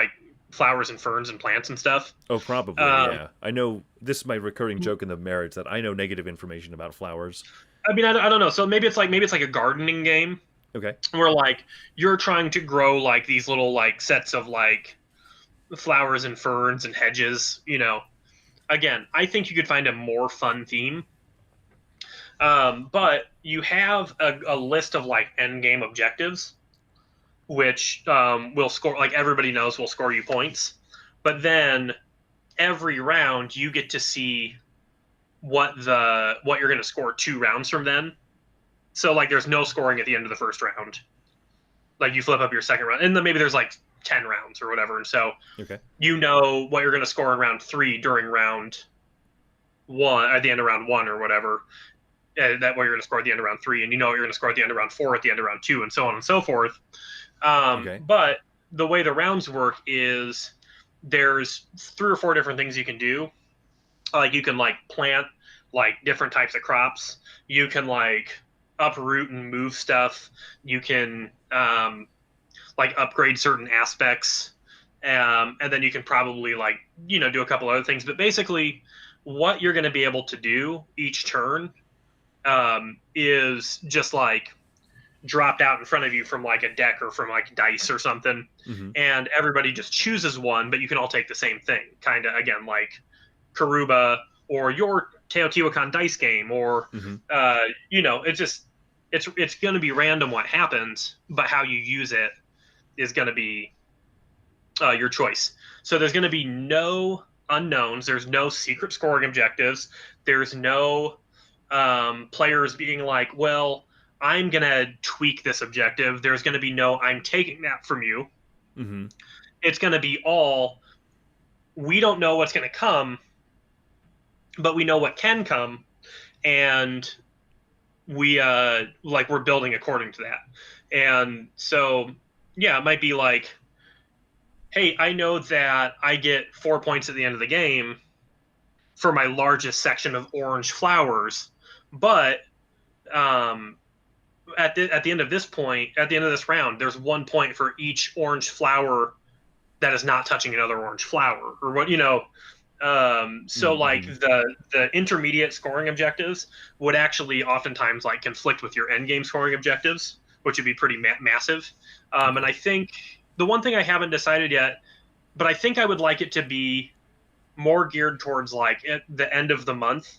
and ferns and plants and stuff? Oh, probably. Um, Yeah. I know. This is my recurring joke in the marriage that I know negative information about flowers. I mean, I don't know. So maybe it's like a gardening game Okay. where like you're trying to grow like these little like sets of like flowers and ferns and hedges. Again, I think you could find a more fun theme. But you have a list of like end game objectives, which will score like everybody knows will score you points. But then every round you get to see what you're going to score 2 rounds from then. So like there's no scoring at the end of the first round. Like you flip up your second round, and then maybe there's like 10 rounds or whatever, and so Okay. you know what you're going to score in round 3 during round 1 at the end of round 1 or whatever. That what you're going to score at the end of round 3, and you know what you're going to score at the end of round 4, at the end of round 2, and so on and so forth. Okay. But the way the rounds work is there's 3 or 4 different things you can do. Like you can like plant like different types of crops. You can like uproot and move stuff. You can like upgrade certain aspects, and then you can probably like do a couple other things. But basically, what you're going to be able to do each turn is just like dropped out in front of you from like a deck or from like dice or something, Mm-hmm. and everybody just chooses one, but you can all take the same thing. Kind of again like Karuba or your Teotihuacan dice game, or Mm-hmm. it's just it's going to be random what happens, but how you use it is going to be your choice. So there's going to be no unknowns. There's no secret scoring objectives. There's no players being like, well, I'm going to tweak this objective. There's going to be no, I'm taking that from you. Mm-hmm. It's going to be all, we don't know what's going to come, but we know what can come. And we're building according to that. And so, yeah, it might be like, hey, I know that I get 4 points at the end of the game for my largest section of orange flowers, but at the end of this point, at the end of this round, there's 1 point for each orange flower that is not touching another orange flower, or what So like Mm-hmm. the intermediate scoring objectives would actually oftentimes like conflict with your end game scoring objectives, which would be pretty massive. And I think the one thing I haven't decided yet, but I think I would like it to be more geared towards like at the end of the month.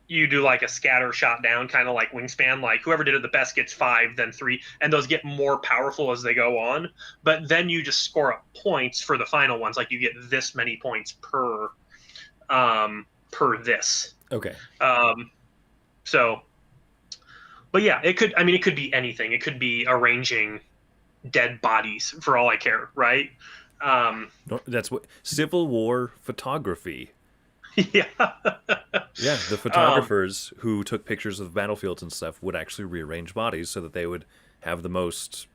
You do like a scatter shot down, kind of like Wingspan, like whoever did it the best gets 5, then 3, and those get more powerful as they go on. But then you just score up points for the final ones, like you get this many points per this. Okay. So, but yeah, it could be anything. It could be arranging dead bodies for all I care, right? No, that's what Civil War photography. Yeah. Yeah, the um, photographers who took pictures of battlefields and stuff would actually rearrange bodies so that they would have the most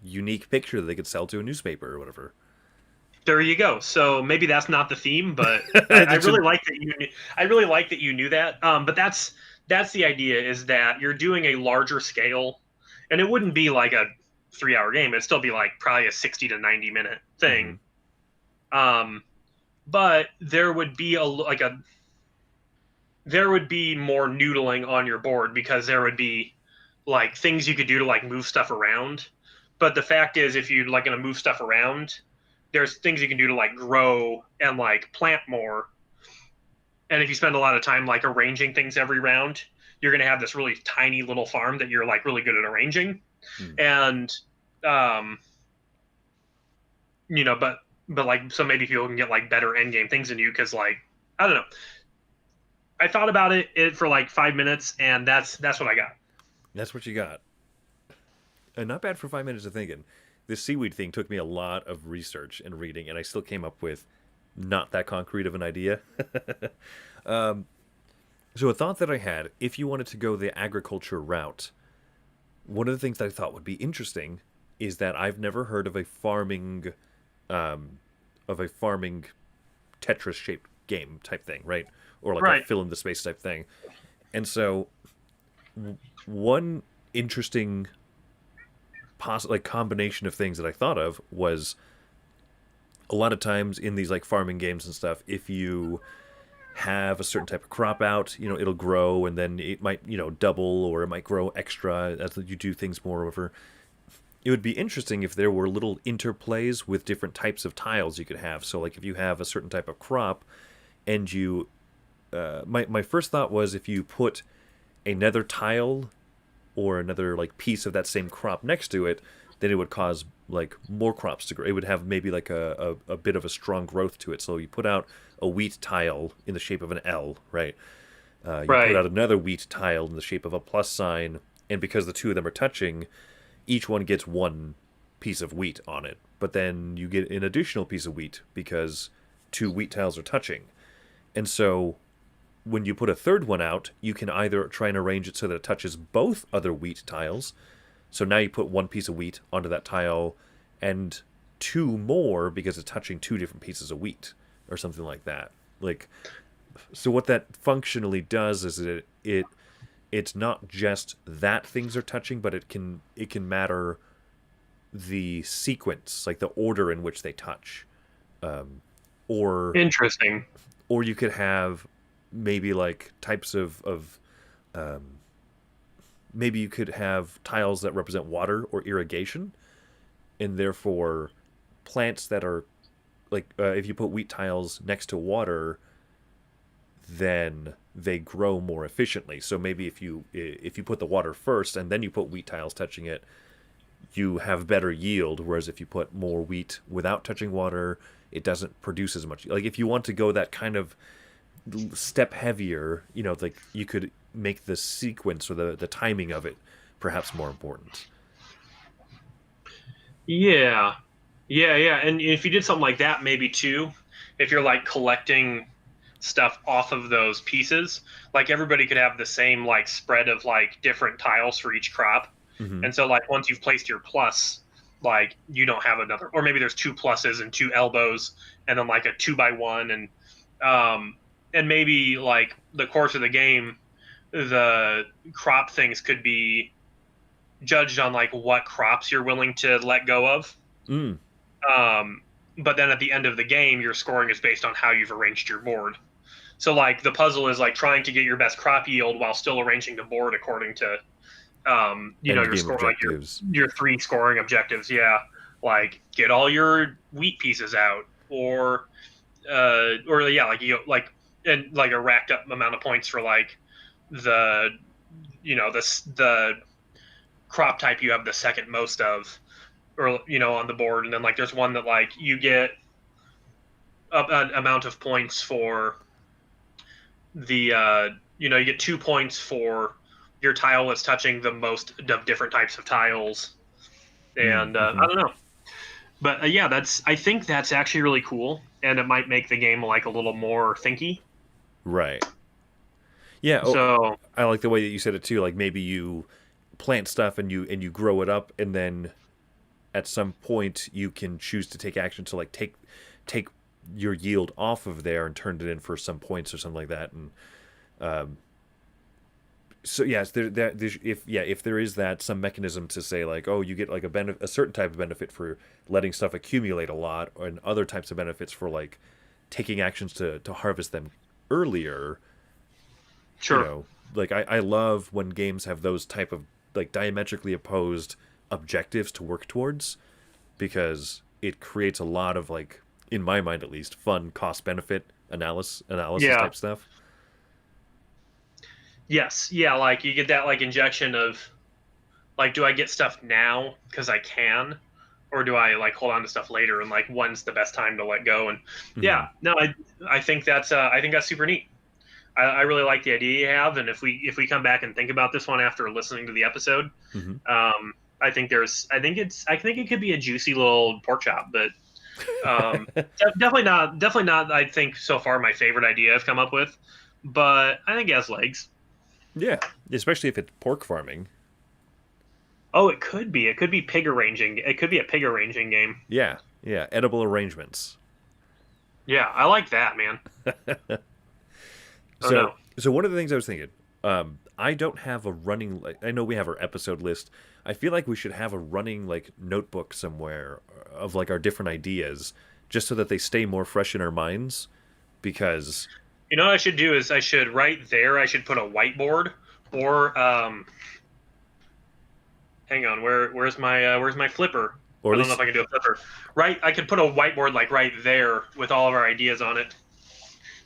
unique picture that they could sell to a newspaper or whatever. there you go. So maybe that's not the theme, but I That really should- like that you. I really like that you knew that. But that's the idea, is that you're doing a larger scale, and it wouldn't be like a 3-hour game. It'd still be like probably a 60 to 90 minute thing. Mhm. But there would be there would be more noodling on your board, because there would be like things you could do to like move stuff around. But the fact is, if you're like going to move stuff around, there's things you can do to like grow and like plant more. And if you spend a lot of time like arranging things every round, you're going to have this really tiny little farm that you're like really good at arranging. Hmm. And um but like, so maybe people can get like better end game things than you, because like, I don't know, I thought about it for like 5 minutes, and that's what I got. That's what you got. And not bad for 5 minutes of thinking. This seaweed thing took me a lot of research and reading, and I still came up with not that concrete of an idea. So a thought that I had, if you wanted to go the agriculture route, one of the things that I thought would be interesting is that I've never heard of a farming Tetris shaped game type thing, right? Or like a Right. fill in the space type thing. And so one interesting like combination of things that I thought of was a lot of times in these like farming games and stuff, if you have a certain type of crop out, it'll grow and then it might, double or it might grow extra as you do things more over. It would be interesting if there were little interplays with different types of tiles you could have. So like if you have a certain type of crop and you my first thought was if you put another tile or another like piece of that same crop next to it, then it would cause like more crops to grow. It would have maybe like a bit of a strong growth to it. So you put out a wheat tile in the shape of an L, right? You put Right. out another wheat tile in the shape of a plus sign, and because the two of them are touching, each one gets one piece of wheat on it. But then you get an additional piece of wheat because two wheat tiles are touching. And so when you put a third one out, you can either try and arrange it so that it touches both other wheat tiles. So now you put one piece of wheat onto that tile and two more because it's touching two different pieces of wheat or something like that. Like so what that functionally does is it's not just that things are touching, but it can matter the sequence, like the order in which they touch. Or Interesting. you could have maybe like types of um, maybe you could have tiles that represent water or irrigation, and therefore plants that are like if you put wheat tiles next to water, then they grow more efficiently. So maybe if you put the water first and then you put wheat tiles touching it, you have better yield. Whereas if you put more wheat without touching water, it doesn't produce as much. Like if you want to go that kind of step heavier, like you could make the sequence or the timing of it perhaps more important. Yeah. Yeah, yeah. And if you did something like that, maybe too, if you're like collecting stuff off of those pieces, like everybody could have the same like spread of like different tiles for each crop. Hmm. And so like once you've placed your plus, like you don't have another, or maybe there's two pluses and two elbows, and then like a 2x1, um, and maybe like the course of the game, the crop things could be judged on like what crops you're willing to let go of. Mm. Um, but then at the end of the game, your scoring is based on how you've arranged your board. So like the puzzle is like trying to get your best crop yield while still arranging the board according to End your game score, like objectives. your three scoring objectives. Yeah, like get all your wheat pieces out, or yeah, like you like and like a racked up amount of points for like the the crop type you have the second most of, or on the board, and then like there's one that like you get an amount of points for the you get 2 points for your tile that's touching the most of different types of tiles, and Mm-hmm. I don't know, but yeah, that's I think that's actually really cool, and it might make the game like a little more thinky. Right. Yeah. Oh, So I like the way that you said it too. Like maybe you plant stuff and you grow it up, and then at some point you can choose to take action to like take your yield off of there and turn it in for some points or something like that. And um, so yes, if there is that some mechanism to say like, oh, you get like a certain type of benefit for letting stuff accumulate a lot, and other types of benefits for like taking actions to harvest them earlier. you sure. know like I love when games have those type of like diametrically opposed objectives to work towards, because it creates a lot of like, in my mind at least, fun cost benefit analysis Yeah. type stuff. Yes. Yeah. Like you get that like injection of like, do I get stuff now because I can, or do I like hold on to stuff later? And like, when's the best time to let go? And Hmm. yeah, no, I think that's super neat. I really like the idea you have, and if we come back and think about this one after listening to the episode, Hmm. I think it could be a juicy little pork chop, but definitely not. I think so far my favorite idea I've come up with, but I think it has legs. Yeah, especially if it's pork farming. Oh, it could be. It could be pig arranging. It could be a pig arranging game. Yeah, yeah, edible arrangements. Yeah, I like that, man. Oh So, no. so one of the things I was thinking, I don't have a running. I know we have our episode list. I feel like we should have a running like notebook somewhere of like our different ideas, just so that they stay more fresh in our minds. Because, You know what I should do is I should right there. I should put a whiteboard or hang on. Where's my flipper? or I at don't know least, if I can do a flipper. Right, I could put a whiteboard like right there with all of our ideas on it.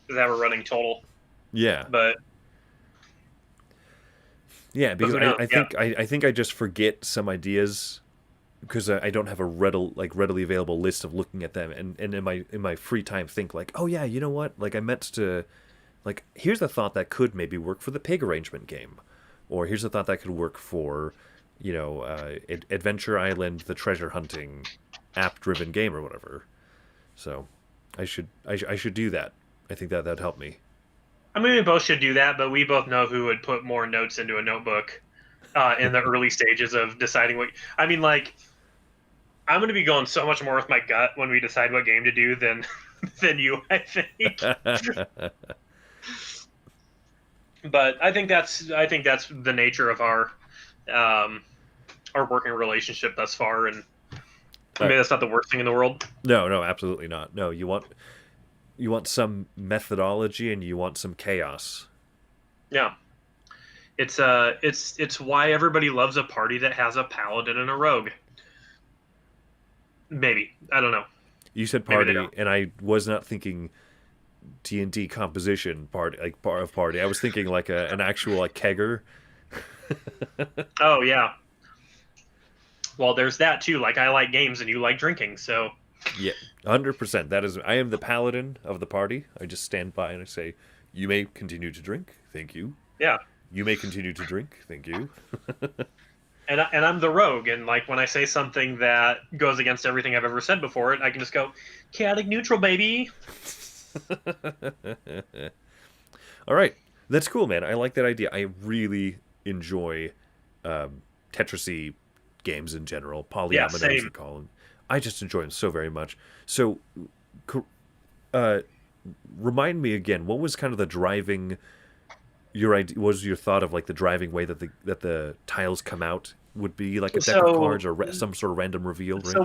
Because I have a running total. yeah, But yeah. but Because who I, knows? I Yeah. think I think I just forget some ideas because I don't have a readily available list of looking at them, and in my free time think like, oh yeah, you know what? Like I meant to, like here's a thought that could maybe work for the pig arrangement game, or here's a thought that could work for, Adventure Island, the treasure hunting app driven game or whatever. So I should do that. I think that that'd help me. I mean, we both should do that, but we both know who would put more notes into a notebook in the early stages of deciding what. I mean, like I'm going to be going so much more with my gut when we decide what game to do than than you, I think. But I think that's the nature of um, our working relationship thus far, and I Uh, mean that's not the worst thing in the world. no, no, absolutely not. No, you want some methodology and you want some chaos. Yeah, it's why everybody loves a party that has a paladin and a rogue. Maybe I don't know. You said Maybe they party, don't. and I was not thinking D&D composition party, like part of party. I was thinking like an actual like kegger. Oh yeah. Well, there's that too. Like I like games and you like drinking, so Yeah, 100%. That is, I am the paladin of the party. I just stand by and I say, "You may continue to drink, thank you. yeah. You may continue to drink, thank you." And I'm the rogue, and like when I say something that goes against everything I've ever said before, it I can just go chaotic neutral, baby. All right, that's cool, man. I like that idea. I really enjoy Tetrisy games in general, Yeah, polyominoes they same. call them. I just enjoy them so very much. So, co- uh, remind me again, what was kind of the driving your idea? Was your thought of like the driving way that the tiles come out would be like a deck of So cards or some sort of random reveal, right?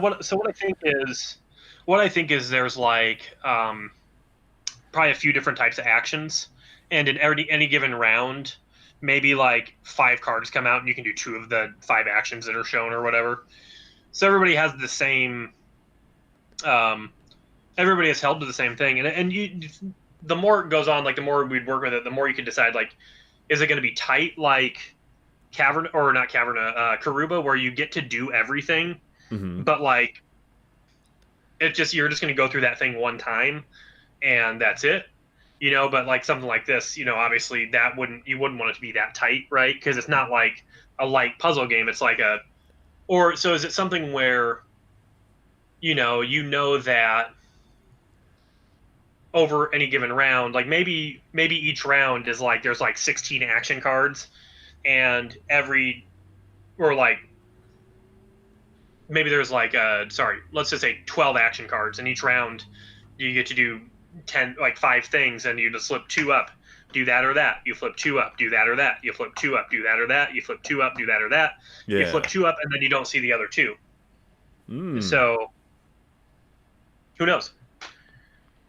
what I think is there's like probably a few different types of actions, and in any given round, maybe like five cards come out, and you can do two of the five actions that are shown or whatever. So everybody has the same. Um, Everybody is held to the same thing, and you. The more it goes on, like the more we'd work with it, the more you can decide like, is it going to be tight like Cavern or not Caverna, Karuba, where you get to do everything, Mm-hmm. but like you're just going to go through that thing one time, and that's it, you know. But like something like this, you know, obviously that you wouldn't want it to be that tight, right? Because it's not like a light puzzle game. It's like a or so is it something where you know that over any given round, like maybe each round is like there's like 16 action cards, and every or like maybe there's like sorry, let's just say 12 action cards, and each round you get to do 10 like five things, and you just flip two up, do that or that, you flip two up, do that or that, you flip two up, do that or that, you flip two up, do that or that, you Yeah. flip two up, and then you don't see the other two. Mm. So who knows?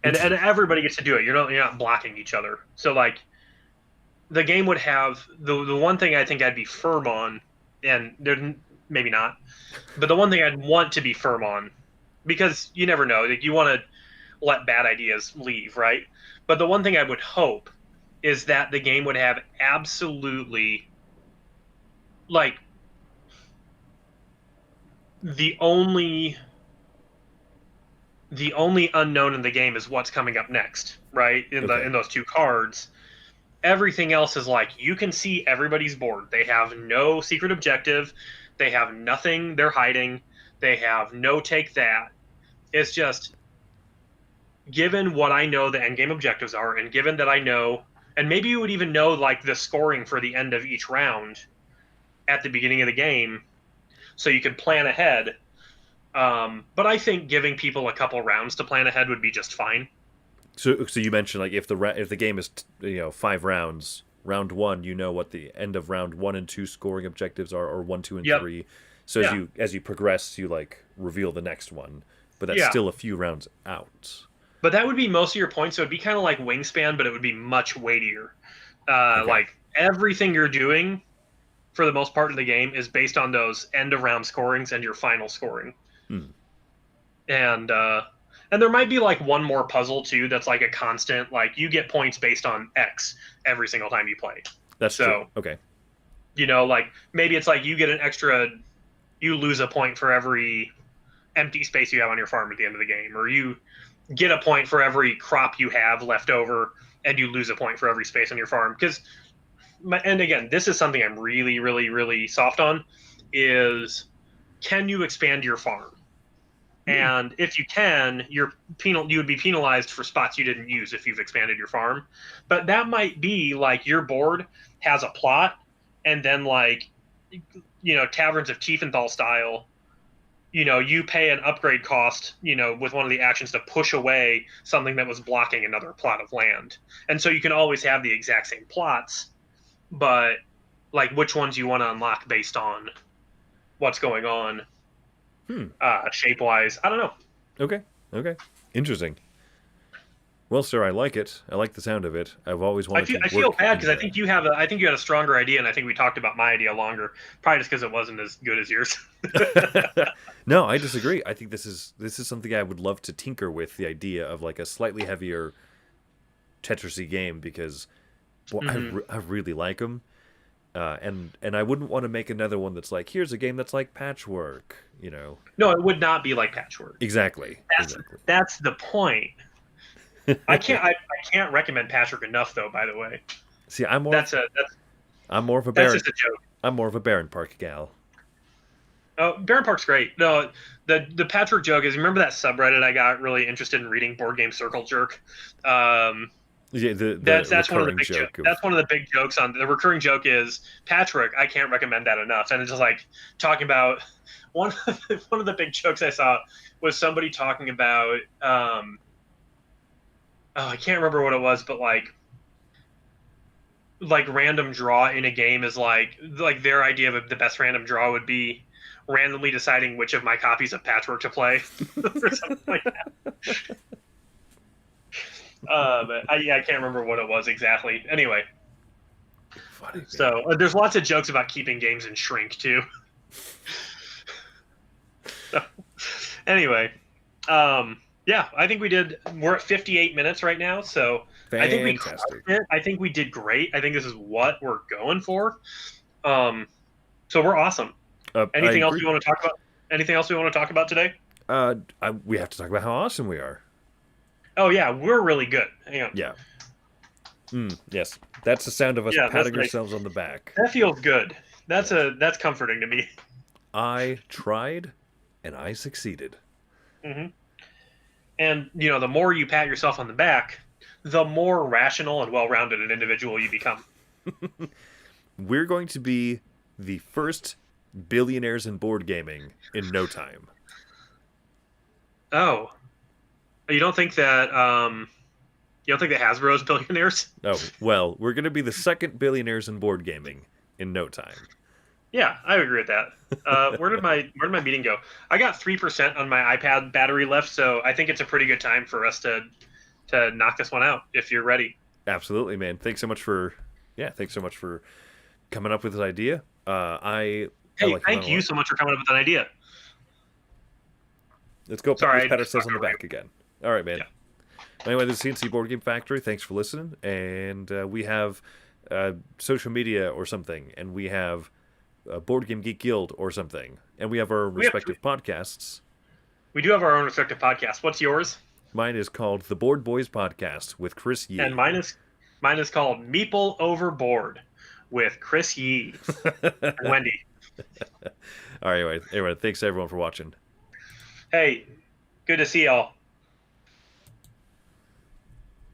And Interesting. everybody gets to do it. You're not blocking each other. So like the game would have the one thing I think I'd be firm on, and there maybe not, but the one thing I'd want to be firm on, because you never know, like you want to let bad ideas leave, right? But the one thing I would hope is that the game would have absolutely like the only the only unknown in the game is what's coming up next, right? In Okay. those two cards, Everything else is like you can see everybody's board. They have no secret objective. They have nothing they're hiding. They have no take that. It's just given what I know the end game objectives are, and given that I know, and maybe you would even know like the scoring for the end of each round at the beginning of the game, so you can plan ahead. But I think giving people a couple rounds to plan ahead would be just fine. So you mentioned like if the game is 5 rounds, round one, you know what the end of round 1 and 2 scoring objectives are, or 1, 2, and Yep. 3. So Yeah. as you progress, you like reveal the next one, but that's Yeah. still a few rounds out. But that would be most of your points. So it'd be kind of like Wingspan, but it would be much weightier. Okay. Like everything you're doing for the most part of the game is based on those end of round scorings and your final scoring. Hmm. And there might be like one more puzzle too that's like a constant, like you get points based on X every single time you play. That's So- true. Okay. Like maybe it's like you get an extra, you lose a point for every empty space you have on your farm at the end of the game, or you get a point for every crop you have left over, and you lose a point for every space on your farm. And again, this is something I'm really, really, really soft on, is can you expand your farm? And if you can, you would be penalized for spots you didn't use if you've expanded your farm. But that might be like your board has a plot, and then like, Taverns of Tiefenthal style, you pay an upgrade cost, with one of the actions to push away something that was blocking another plot of land. And so you can always have the exact same plots, but like which ones you want to unlock based on what's going on. Shape wise, I don't know. Okay. Interesting. Well, sir, I like it. I like the sound of it. I've always wanted I to feel work bad in because I think you had a stronger idea, and I think we talked about my idea longer, probably just because it wasn't as good as yours. No, I disagree. I think this is something I would love to tinker with, the idea of like a slightly heavier Tetrisy game, because I really like them. And I wouldn't want to make another one that's like, here's a game that's like Patchwork, No, it would not be like Patchwork. Exactly. That's the point. I can't recommend Patchwork enough, though. By the way, See, I'm more that's of a that's Baron. just a joke. I'm more of a Baron Park gal. Oh, Baron Park's great. No, the Patchwork joke is, remember that subreddit I got really interested in reading, Board Game Circle Jerk. Yeah, That's one of the recurring big joke jokes. That's one of the big jokes on the recurring joke is Patchwork. I can't recommend that enough. And it's just like talking about one of the big jokes I saw was somebody talking about I can't remember what it was, but like random draw in a game is like their idea of the best random draw would be randomly deciding which of my copies of Patchwork to play or something like that. But I can't remember what it was exactly. Anyway, Funny, man. so there's lots of jokes about keeping games in shrink too. So, anyway, yeah, I think we're at 58 minutes right now, so I think we crushed Fantastic. it. I think we did great. I think this is what we're going for. So we're awesome. Anything else we want to talk about? Anything else we want to talk about today? We have to talk about how awesome we are. Oh yeah, we're really good. Hang on. Yeah. Yes, that's the sound of us Yeah, that's patting nice. ourselves on the back. That feels good. That's comforting to me. I tried, and I succeeded. Hmm. And the more you pat yourself on the back, the more rational and well-rounded an individual you become. We're going to be the first billionaires in board gaming in no time. Oh, you don't think that Hasbro's billionaires? Oh, well, we're going to be the second billionaires in board gaming in no time. Yeah, I agree with that. Where did my meeting go? I got 3% on my iPad battery left, so I think it's a pretty good time for us to knock this one out if you're ready. Absolutely, man. Thanks so much for coming up with this idea. I like Thank you so much for coming up with an idea. Let's go Sorry, pat I ourselves just on the talked back again. All right, man. Yeah. Anyway, this is CNC Board Game Factory. Thanks for listening. And we have social media or something. And we have Board Game Geek Guild or something. And we have our respective podcasts. We do have our own respective podcasts. What's yours? Mine is called The Board Boys Podcast with Chris Yee. And mine is Mine is called Meeple Overboard with Chris Yee and Wendy. All right, anyway, thanks everyone for watching. Hey, good to see y'all.